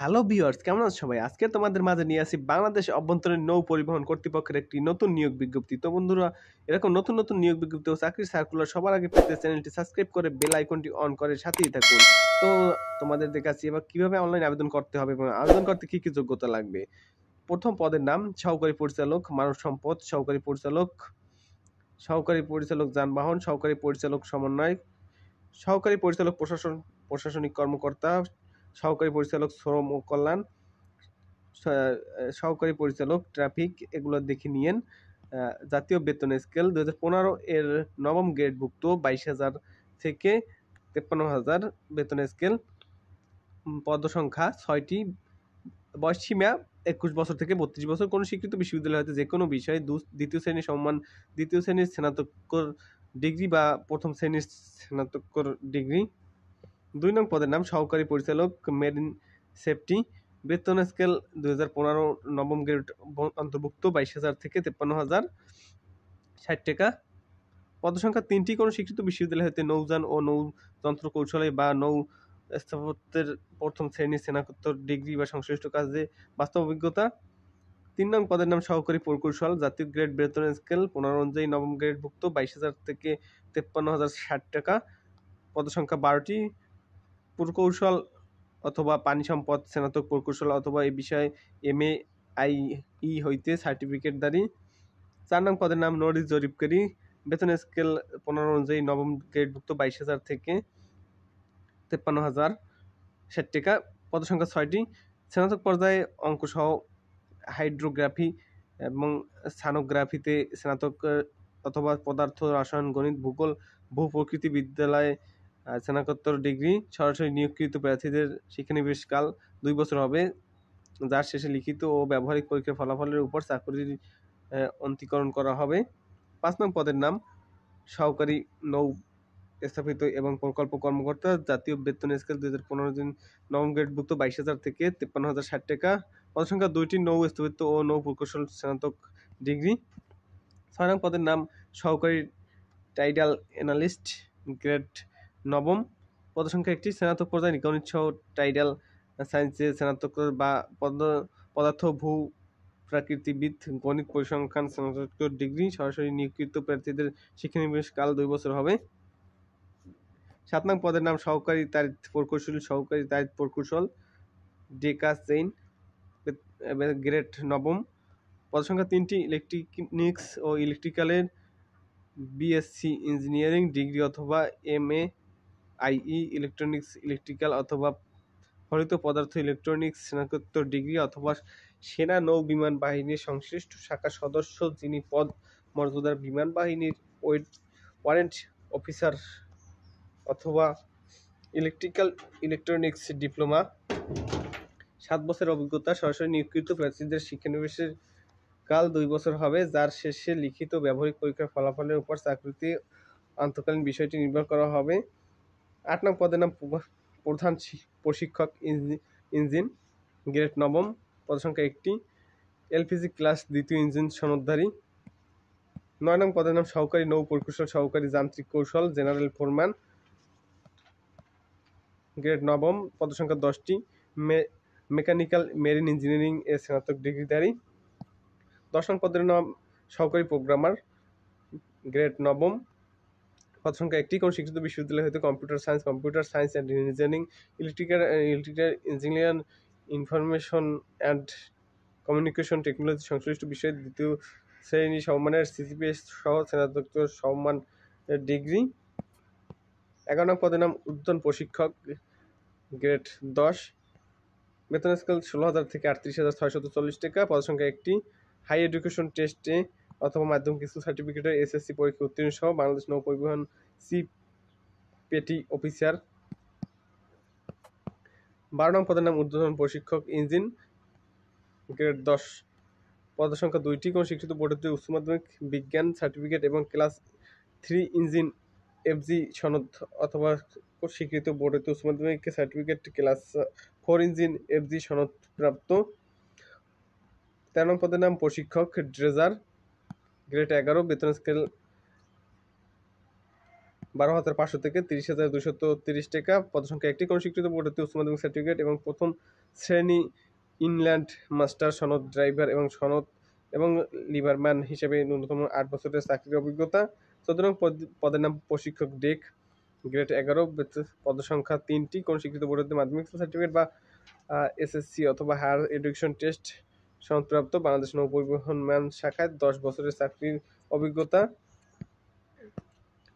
Hello viewers, কেমন আছো সবাই? আজকে তোমাদের মাঝে নিয়ে আসি বাংলাদেশ অভ্যন্তরীণ নৌ পরিবহন কর্তৃপক্ষের একটি নতুন নিয়োগ বিজ্ঞপ্তি। তো বন্ধুরা, এরকম নতুন নতুন নিয়োগ বিজ্ঞপ্তি ও চাকরির সার্কুলার সবার আগে পেতে চ্যানেলটি সাবস্ক্রাইব করে বেল আইকনটি অন করে সাথেই থাকুন। তো তোমাদের দেখাচ্ছি এবার কিভাবে অনলাইন আবেদন করতে হবে এবং আবেদন করতে কি কি যোগ্যতা লাগবে। প্রথম পদের নাম সহকারী পরিচালক মানব সম্পদ, সহকারী পরিচালক যানবাহন, সহকারী পরিচালক সমন্বয়, সহকারী পরিচালক প্রশাসনিক কর্মকর্তা, সহকারী পরিচালক শ্রম ও কল্যাণ, সহকারী পরিচালক ট্রাফিক, এগুলো দেখে নিয়েন। জাতীয় বেতন স্কেল 2015 এর নবম গ্রেডভুক্ত 22,000 থেকে 53,000 বেতন স্কেল। পদ সংখ্যা 6টি। বয়স সীমা 21 বছর থেকে 32 বছর। কোনো স্বীকৃত বিশ্ববিদ্যালয় হতে যে কোনো বিষয়ে দ্বিতীয় শ্রেণীর সম্মান, দ্বিতীয় শ্রেণীর স্নাতকোত্তর ডিগ্রি বা প্রথম শ্রেণীর স্নাতকোত্তর ডিগ্রি। 2 নং পদের নাম সহকারী পরিচালক মেরিন সেফটি, বেতন স্কেল 2015 নবম গ্রেড অন্তর্ভুক্ত 22,000 থেকে 53,000 60 টাকা। পদসংখ্যা 3টি। কোনো স্বীকৃত বিশ্ববিদ্যালয় হতে নৌযান ও নৌযন্ত্র কৌশলী বা নৌ স্থাপত্যের প্রথম শ্রেণীর স্নাতকোত্তর ডিগ্রি বা সংশ্লিষ্ট কাজে বাস্তব অভিজ্ঞতা। 3 নং পদের নাম সহকারী প্রকৌশল, জাতীয় গ্রেড বেতন স্কেল 15 অনুযায়ী নবম গ্রেডভুক্ত 22,000 থেকে 53,000 60 টাকা। পদসংখ্যা 12টি। প্রকৌশল অথবা পানি সম্পদ স্নাতক প্রকৌশল অথবা এই বিষয়ে MAIE হইতে সার্টিফিকেটধারী। 4 নং পদের নাম নড়ি জরিপকারী, বেতন স্কেল 15 অনুযায়ী নবম গ্রেডভুক্ত 22,000 থেকে 53,000 60 টাকা। পদসংখ্যা 6টি। স্নাতক পর্যায়ে অঙ্কসহ হাইড্রোগ্রাফি এবং স্থানোগ্রাফিতে স্নাতক অথবা পদার্থ রসায়ন গণিত ভূগোল ভূপ্রকৃতি বিদ্যালয়ে স্নাতকোত্তর ডিগ্রি। সরাসরি নিয়োগকৃত প্রার্থীদের শিক্ষানিবেশকাল 2 বছর হবে, যার শেষে লিখিত ও ব্যবহারিক পরীক্ষার ফলাফলের উপর চাকরির অন্তরীকরণ করা হবে। 5 নং পদের নাম সহকারী নৌ স্থাপিত এবং প্রকল্প কর্মকর্তা, জাতীয় বেতন স্কেল 2015 দিন নবম গ্রেডভুক্ত 22,000 থেকে 53,000 60 টাকা। পদসংখ্যা 2টি। নৌ স্থাপিত ও নৌ প্রকৌশল স্নাতক ডিগ্রি। 6 নং পদের নাম সহকারী টাইডাল অ্যানালিস্ট, গ্রেড নবম, পদসংখ্যা 1টি। স্নাতক পর্যায়ে গণিত সহ টাইডাল সায়েন্সে স্নাতক বা পদার্থ ভূ প্রাকৃতিবিদ গণিত পরিসংখ্যান স্নাতকোত্তর ডিগ্রি। সরাসরি নিয়োগকৃত প্রার্থীদের শিক্ষানিবেশকাল 2 বছর হবে। 7 নং পদের নাম সহকারী তাড়িৎ প্রকৌশল ডেকা চেইন, গ্রেড নবম, পদসংখ্যা 3টি। ইলেকট্রনিক্স ও ইলেকট্রিক্যালের BSc ইঞ্জিনিয়ারিং ডিগ্রি অথবা MAIE ইলেকট্রনিক্স ইলেকট্রিক্যাল অথবা ফলিত পদার্থ ইলেকট্রনিক্স স্নাতকোত্তর ডিগ্রি অথবা সেনা নৌ বিমান বাহিনীর সংশ্লিষ্ট শাখার সদস্য যিনি পদ মর্যাদার বিমান বাহিনীর ওয়ারেন্ট অফিসার অথবা ইলেকট্রনিক্স ডিপ্লোমা। 7 বছরের অভিজ্ঞতা। সরাসরি নিয়োগকৃত প্রার্থীদের শিক্ষানিবেশের কাল 2 বছর হবে, যার শেষে লিখিত ব্যবহারিক পরীক্ষার ফলাফলের উপর চাকরিতে অন্তকালীন বিষয়টি নির্ভর করা হবে। 8 নং পদের নাম প্রধান প্রশিক্ষক ইঞ্জিন, গ্রেড নবম, পদসংখ্যা 1টি। LPG ক্লাস দ্বিতীয় ইঞ্জিন সনদধারী। 9 নং পদের নাম সহকারী নৌ প্রকৌশল, সহকারী যান্ত্রিক কৌশল, জেনারেল ফোরম্যান, গ্রেড নবম, পদসংখ্যা 10টি। মেকানিক্যাল মেরিন ইঞ্জিনিয়ারিং এ স্নাতক ডিগ্রিধারী। 10 নং পদের নাম সহকারী প্রোগ্রামার, গ্রেড নবম, পদসংখ্যা 1টি। কোন স্বীকৃত বিশ্ববিদ্যালয় হতে computer science and engineering, electrical engineering, information and communication technology সংশ্লিষ্ট বিষয়ে দ্বিতীয় শ্রেণী সম্মানের CGPA সহ স্নাতকোত্তর সম্মান ডিগ্রি। 11 নং পদের নাম উদ্যান প্রশিক্ষক, গ্রেড 10, বেতন স্কেল 16,000 থেকে 38,640 টাকা। পদসংখ্যা 1টি। হাই এডুকেশন টেস্টে অথবা মাধ্যমিক স্কুল সার্টিফিকেটের SSC পরীক্ষা উত্তীর্ণ সহ বাংলাদেশ নৌ পরিবহন সি পেটি অফিসার। 12 নং পদের নাম ঊর্ধ্বতন প্রশিক্ষক ইঞ্জিন, গ্রেড 10, পদসংখ্যা 2টি। কোন স্বীকৃত বোর্ড হতে উচ্চ মাধ্যমিক বিজ্ঞান সার্টিফিকেট এবং ক্লাস 3 ইঞ্জিন FG সনদ অথবা স্বীকৃত বোর্ড হতে উচ্চ মাধ্যমিক সার্টিফিকেট ক্লাস 4 ইঞ্জিন FG সনদ প্রাপ্ত। 13 নং পদের নাম প্রশিক্ষক ড্রেজার, গ্রেড 11, বেতন স্কেল 12,500 থেকে 30,230 টাকা। পদসংখ্যা একটি। কোন স্বীকৃত বোর্ড হতে উচ্চ মাধ্যমিক সার্টিফিকেট এবং প্রথম শ্রেণী ইনল্যান্ড মাস্টার সনদ ড্রাইভার এবং সনদ এবং লিভারম্যান হিসেবে ন্যূনতম 8 বছরের চাকরির অভিজ্ঞতা। 14 নং পদের নাম প্রশিক্ষক ডেক, গ্রেড 11, পদসংখ্যা 3টি। কোন স্বীকৃত বোর্ড হতে মাধ্যমিক সার্টিফিকেট বা এসএসসি অথবা হায়ার এডুকেশন টেস্ট সনদপ্রাপ্ত, বাংলাদেশ নৌ পরিবহন ম্যান শাখায় 10 বছরের চাকরির অভিজ্ঞতা।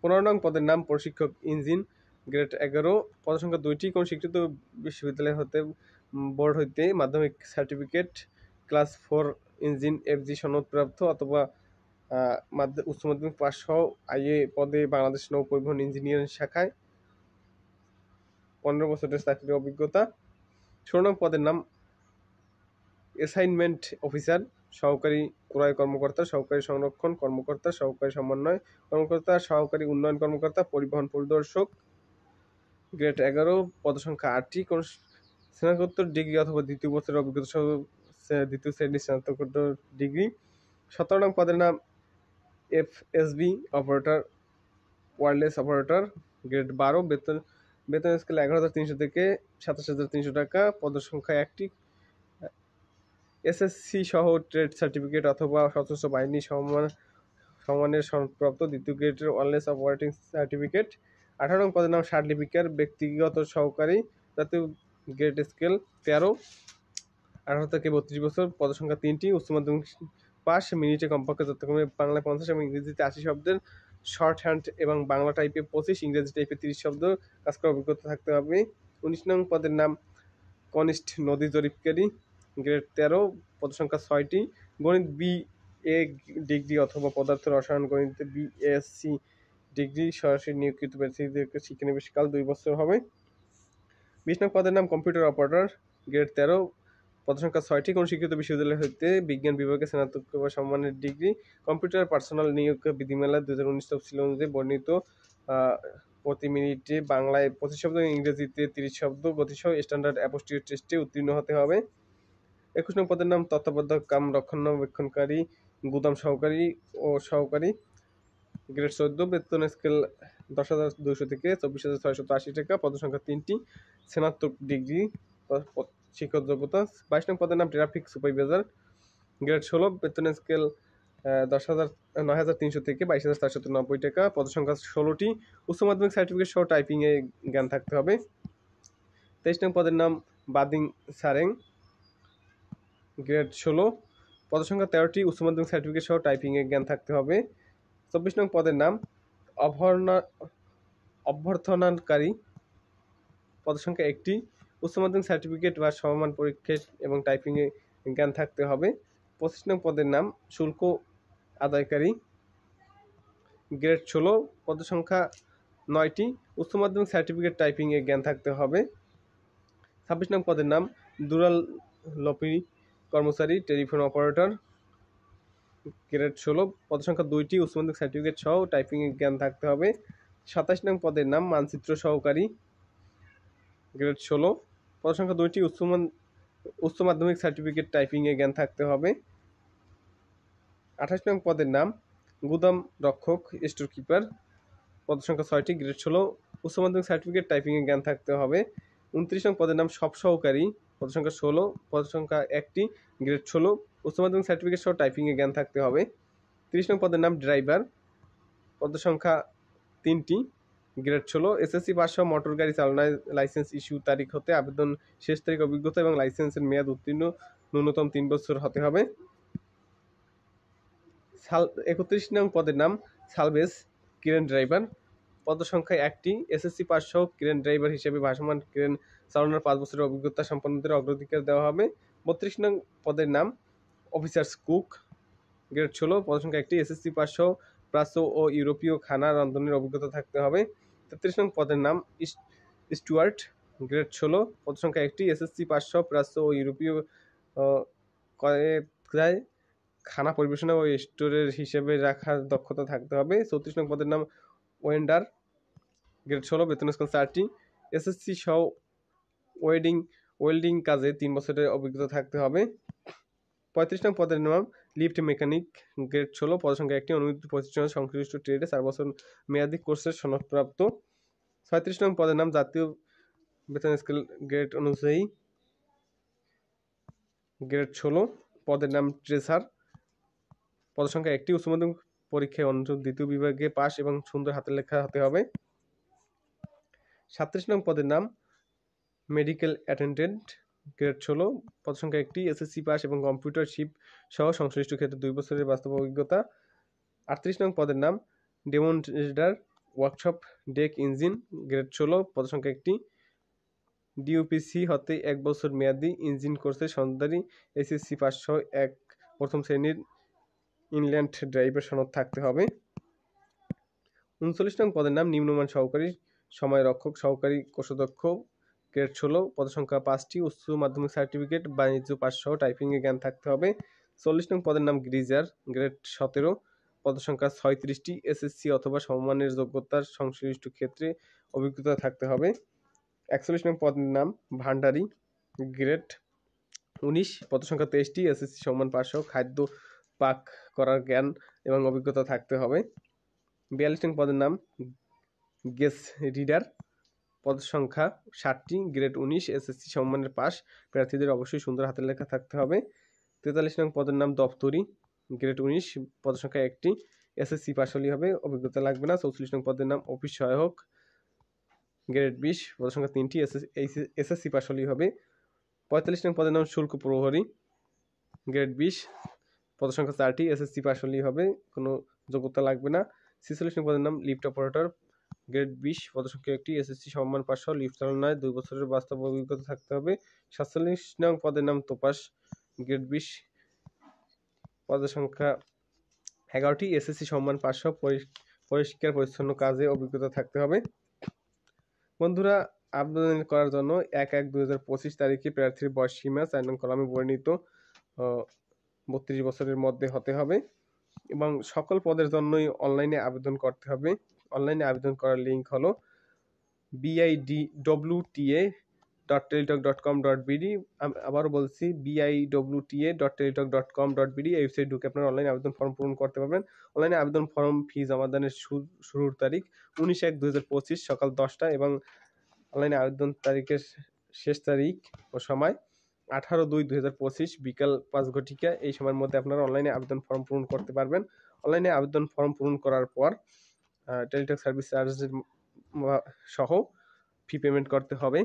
15 নং পদের নাম প্রশিক্ষক ইঞ্জিন, গ্রেড 11, পদসংখ্যা 2টি। কোন স্বীকৃত বিশ্ববিদ্যালয় হতে বোর্ড হইতে মাধ্যমিক সার্টিফিকেট ক্লাস 4 ইঞ্জিন এফজি সনদপ্রাপ্ত অথবা উচ্চ মাধ্যমিক পাস সহ আইএ পদে বাংলাদেশ নৌ পরিবহন ইঞ্জিনিয়ারিং শাখায় 15 বছরের চাকরির অভিজ্ঞতা। 16 নং পদের নাম অ্যাসাইনমেন্ট অফিসার, সহকারী ক্রয় কর্মকর্তা, সহকারী সংরক্ষণ কর্মকর্তা, সহকারী সমন্বয় কর্মকর্তা, সহকারী উন্নয়ন কর্মকর্তা, পরিবহন পরিদর্শক, গ্রেড 11, পদসংখ্যা 8টি। কোন স্নাতকোত্তর ডিগ্রি অথবা দ্বিতীয় বছরের অভিজ্ঞতা সহ দ্বিতীয় শ্রেণীর স্নাতকোত্তর ডিগ্রি। 17 নং পদের নাম FSB operator, wireless operator, grade 12, বেতন স্কেল 11,300 থেকে 27,300 টাকা। পদসংখ্যা 1টি। এসএসসি সহ ট্রেড সার্টিফিকেট অথবা সশস্ত্র বাহিনী সমানের সনদপ্রাপ্ত দ্বিতীয় গ্রেডের ওয়্যারলেস অপারেটিং সার্টিফিকেট। 18 নং পদের নাম ষাট লিপিকার, ব্যক্তিগত সহকারী, জাতীয় গ্রেড স্কেল 13, 18 থেকে 32 বছর। পদসংখ্যা 3টি। উচ্চ মাধ্যমিক পাস, মিনিটে কমপক্ষে যথাক্রমে বাংলায় 50 এবং ইংরেজিতে 80 শব্দের শর্ট হ্যান্ড এবং বাংলা টাইপে 25, ইংরেজি টাইপে 30 শব্দ কাজ করার অভিজ্ঞতা থাকতে হবে। 19 নং পদের নাম কনিষ্ঠ নদী জরিপকারী, গ্রেড 13, পদসংখ্যা 6টি। গণিত BA ডিগ্রি অথবা পদার্থ রসায়ন গণিতে BSc ডিগ্রি, সরাসরি নিয়োগকৃত প্রার্থীদেরকে শিক্ষানিবেশকাল 2 বছর হবে। 20 নং পদের নাম কম্পিউটার অপারেটর, গ্রেড 13, পদসংখ্যা 6টি। কোন স্বীকৃত বিশ্ববিদ্যালয় হইতে বিজ্ঞান বিভাগে স্নাতক বা সম্মানের ডিগ্রি। কম্পিউটার পার্সোনাল নিয়োগ বিধিমালা 2019 তফসিল অনুযায়ী বর্ণিত প্রতি মিনিটে বাংলায় 25 শব্দ, ইংরেজিতে 30 শব্দ গতিসহ স্ট্যান্ডার্ড অ্যাপটিটিউড টেস্টে উত্তীর্ণ হতে হবে। 21 নং পদের নাম তত্ত্বাবধায়ক কাম রক্ষণাবেক্ষণকারী, গুদাম সহকারী ও সহকারী, গ্রেড 14, বেতন স্কেল 10,200 থেকে 24,680 টাকা। পদসংখ্যা 3টি। স্নাতক ডিগ্রি শিক্ষক যোগ্যতা। 22 নং পদের নাম ট্রাফিক সুপারভাইজার, গ্রেড 16, বেতন স্কেল 9,300 থেকে 22,490 টাকা। পদসংখ্যা 16টি। উচ্চ মাধ্যমিক সার্টিফিকেট সহ টাইপিং এ জ্ঞান থাকতে হবে। 23 নং পদের নাম বাদিং সারেং, গ্রেড 16, পদসংখ্যা 13টি। উচ্চ মাধ্যমিক সার্টিফিকেট সহ টাইপিং এ জ্ঞান থাকতে হবে। 24 নং পদের নাম অভ্যর্থনাকারী, পদসংখ্যা 1টি। উচ্চ মাধ্যমিক সার্টিফিকেট বা সমমান পরীক্ষা এবং টাইপিং এ জ্ঞান থাকতে হবে। 25 নং পদের নাম শুল্ক আদায়কারী, গ্রেড 16, পদসংখ্যা 9টি। উচ্চ মাধ্যমিক সার্টিফিকেট টাইপিং এ জ্ঞান থাকতে হবে। 26 নং পদের নাম দুরাল লপি কর্মচারী, টেলিফোন অপারেটর, গ্রেড 16, পদসংখ্যা 2টি। উচ্চ মাধ্যমিক সার্টিফিকেট সহ টাইপিং এ জ্ঞান থাকতে হবে। 27 নং পদের নাম মানচিত্র সহকারী, গ্রেড 16, পদসংখ্যা 2টি। উচ্চ মাধ্যমিক সার্টিফিকেট টাইপিং এ জ্ঞান থাকতে হবে। 28 নং পদের নাম গুদাম রক্ষক, স্টোর কিপার, পদসংখ্যা 6টি, গ্রেড 16, উচ্চ মাধ্যমিক সার্টিফিকেট টাইপিং এ জ্ঞান থাকতে হবে। 29 নং পদের নাম সব সহকারী, পদসংখ্যা 16, পদসংখ্যা 1টি, গ্রেড 16, উচ্চ মাধ্যমিক সার্টিফিকেট সহ টাইপিং এ জ্ঞান থাকতে হবে। 30 নং পদের নাম ড্রাইভার, পদসংখ্যা 3টি, গ্রেড 16, এসএসসি পাস সহ মোটর গাড়ি চালনায় লাইসেন্স ইস্যু তারিখ হতে আবেদন শেষ তারিখ, অভিজ্ঞতা এবং লাইসেন্সের মেয়াদ উত্তীর্ণ ন্যূনতম 3 বছর হতে হবে। 31 নং পদের নাম সালভেজ ক্রেন ড্রাইভার, পদসংখ্যা 1টি, এসএসসি পাস সহ ক্রেন ড্রাইভার হিসেবে ভাসমান ক্রেন চালানোর 5 বছরের অভিজ্ঞতা সম্পন্নদের অগ্রাধিকার দেওয়া হবে। 32 নং পদের নাম অফিসার্স কুক, গ্রেড 16, পদসংখ্যা 1টি, এসএসসি পাস সহ প্রাচ্য ও ইউরোপীয় খানা রান্ধনের অভিজ্ঞতা থাকতে হবে। 33 নং পদের নাম স্টুয়ার্ট, গ্রেড 16, পদসংখ্যা 1টি, এসএসসি পাস সহ প্রাচ্য ও ইউরোপীয় কয়েকজায় খানা পরিবেশনা ও স্টোরের হিসেবে রাখার দক্ষতা থাকতে হবে। 34 নং পদের নাম ওয়েন্ডার, গ্রেড 16, বেতন স্কেল 4টি, এসএসসি সহ ওয়েল্ডিং কাজে 3 বছরের অভিজ্ঞতা থাকতে হবে। 35 নং পদের নাম লিফট মেকানিক, গ্রেড 16, পদসংখ্যা 1টি, অনুমোদিত প্রতিষ্ঠান সংশ্লিষ্ট ট্রেডে 4 বছর মেয়াদী কোর্সের সনদপ্রাপ্ত। 36 নং পদের নাম জাতীয় বেতন স্কেল গ্রেড অনুযায়ী গ্রেড 16, পদের নাম ট্রেজার, পদসংখ্যা 1টি, উচ্চ মাধ্যমিক পরীক্ষায় অনুষ্ঠিত দ্বিতীয় বিভাগে পাস এবং সুন্দর হাতের লেখা হতে হবে। 37 নং পদের নাম মেডিকেল অ্যাটেন্ডেন্ট, গ্রেড 16, পদসংখ্যা 1টি, এসএসসি পাস এবং কম্পিউটার শিপ সহ সংশ্লিষ্ট ক্ষেত্রে 2 বছরের বাস্তব অভিজ্ঞতা। 38 নং পদের নাম demonstrator workshop deck engine, grade 16, পদসংখ্যা 1টি, ডিউপিসি হতে 1 বছর মেয়াদী ইঞ্জিন কোর্সের সনদধারী, এসএসসি পাস সহ প্রথম শ্রেণীর ইনল্যান্ড ড্রাইভের সনদ থাকতে হবে। 39 নং পদের নাম নিম্নমান সহকারী সময়রক্ষক সহকারী কোষাধ্যক্ষ, গ্রেড 16, পদসংখ্যা 5টি, উচ্চ মাধ্যমিক সার্টিফিকেট বাণিজ্য পাস সহ টাইপিংয়ে জ্ঞান থাকতে হবে। 40 নং পদের নাম গ্রিজার, গ্রেড 17, পদসংখ্যা 36টি, এসএসসি অথবা সমমানের যোগ্যতার সংশ্লিষ্ট ক্ষেত্রে অভিজ্ঞতা থাকতে হবে। 41 নং পদের নাম ভান্ডারি, গ্রেড 19, পদসংখ্যা 23টি, এসএসসি সমমান পাস সহ খাদ্য পাক করার জ্ঞান এবং অভিজ্ঞতা থাকতে হবে। 42 নং পদের নাম গেস রিডার, পদসংখ্যা 60টি, গ্রেড 19, এসএসসি সমমানের পাস, প্রার্থীদের অবশ্যই সুন্দর হাতের লেখা থাকতে হবে। 43 নং পদের নাম দপ্তরি, গ্রেড 19, পদসংখ্যা 1টি, এসএসসি পাস হলেই হবে, অভিজ্ঞতা লাগবে না। 44 নং পদের নাম অফিস সহায়ক, গ্রেড 20, পদসংখ্যা 3টি, এসএসসি পাস হলেই হবে। 45 নং পদের নাম শুল্ক প্রহরী, গ্রেড 20, পদসংখ্যা 4টি, এসএসসি পাস হলেই হবে, কোনো যোগ্যতা লাগবে না। 46 নং পদের নাম লিফট অপারেটর, গ্রেড 20, পদসংখ্যা 1টি, এসএসসি সমমান পাস সহ লিফট চালনায় 2 বছরের বাস্তব অভিজ্ঞতা থাকতে হবে। 47 নং পদের নাম তোপাস, গ্রেড 20, পদসংখ্যা 11টি, এসএসসি সমমান পাস সহ পরিষ্কার পরিচ্ছন্ন কাজে অভিজ্ঞতা থাকতে হবে। বন্ধুরা, আবেদন করার জন্য 1/1/2025 তারিখে প্রার্থীর বয়স সীমা 4 নং কলামে বর্ণিত 32 বছরের মধ্যে হতে হবে এবং সকল পদের জন্যই অনলাইনে আবেদন করতে হবে। অনলাইনে আবেদন করার লিঙ্ক হলো bidwta.teletalk.com.bd, আবারও বলছি bidwta.teletalk.com.bd, এই ওয়েবসাইট ঢুকে আপনারা অনলাইনে আবেদন ফর্ম পূরণ করতে পারবেন। অনলাইনে আবেদন ফর্ম ফি জমাদানের শুরুর তারিখ 19/1/2025 সকাল 10টা এবং অনলাইনে আবেদন তারিখের শেষ তারিখ ও সময় 18/2/2025 বিকাল 5 ঘটিকা। এই সময়ের মধ্যে আপনারা অনলাইনে আবেদন ফর্ম পূরণ করতে পারবেন। অনলাইনে আবেদন ফর্ম পূরণ করার পর টেলিটক সার্ভিস চার্জ সহ ফি পেমেন্ট করতে হবে।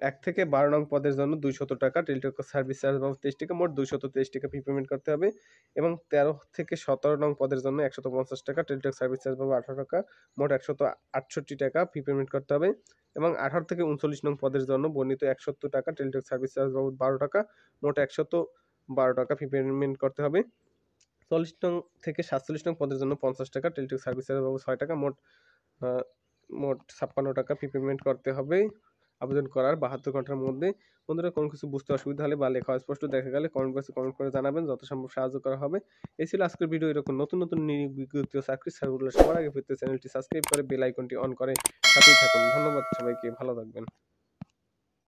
1 থেকে 12 নং পদের জন্য 200 টাকা, টেলিটক সার্ভিস চার্জ বাবদ 23 টাকা, মোট 223 টাকা ফি পেমেন্ট করতে হবে এবং 13 থেকে 17 নং পদের জন্য 150 টাকা, টেলিটক সার্ভিস চার্জ বাবদ 18 টাকা, মোট 168 টাকা ফি পেমেন্ট করতে হবে এবং 18 থেকে 39 নং পদের জন্য বর্ণিত 170 টাকা, টেলিটক সার্ভিস চার্জ বাবদ 12 টাকা, মোট 112 টাকা ফি পেমেন্ট করতে হবে। 40 নং থেকে 47 নং পদের জন্য 50 টাকা, টেলিটক সার্ভিস চার্জ বাবদ 6 টাকা, মোট 56 টাকা ফি পেমেন্ট করতে হবে আবেদন করার 72 ঘন্টার মধ্যে। বন্ধুরা, কোনো কিছু বুঝতে অসুবিধা হলে বা লেখা স্পষ্ট দেখা গেলে কমেন্ট বক্সে কমেন্ট করে জানাবেন, যত সম্ভব সাহায্য করা হবে। এই ছিল আজকের ভিডিও। এরকম নতুন নতুন বিজ্ঞপ্তি ও চাকরির সার্কুলার সবার আগে পেতে চ্যানেলটি সাবস্ক্রাইব করে বেল আইকনটি অন করে সাথেই থাকুন। ধন্যবাদ সবাইকে, ভালো থাকবেন।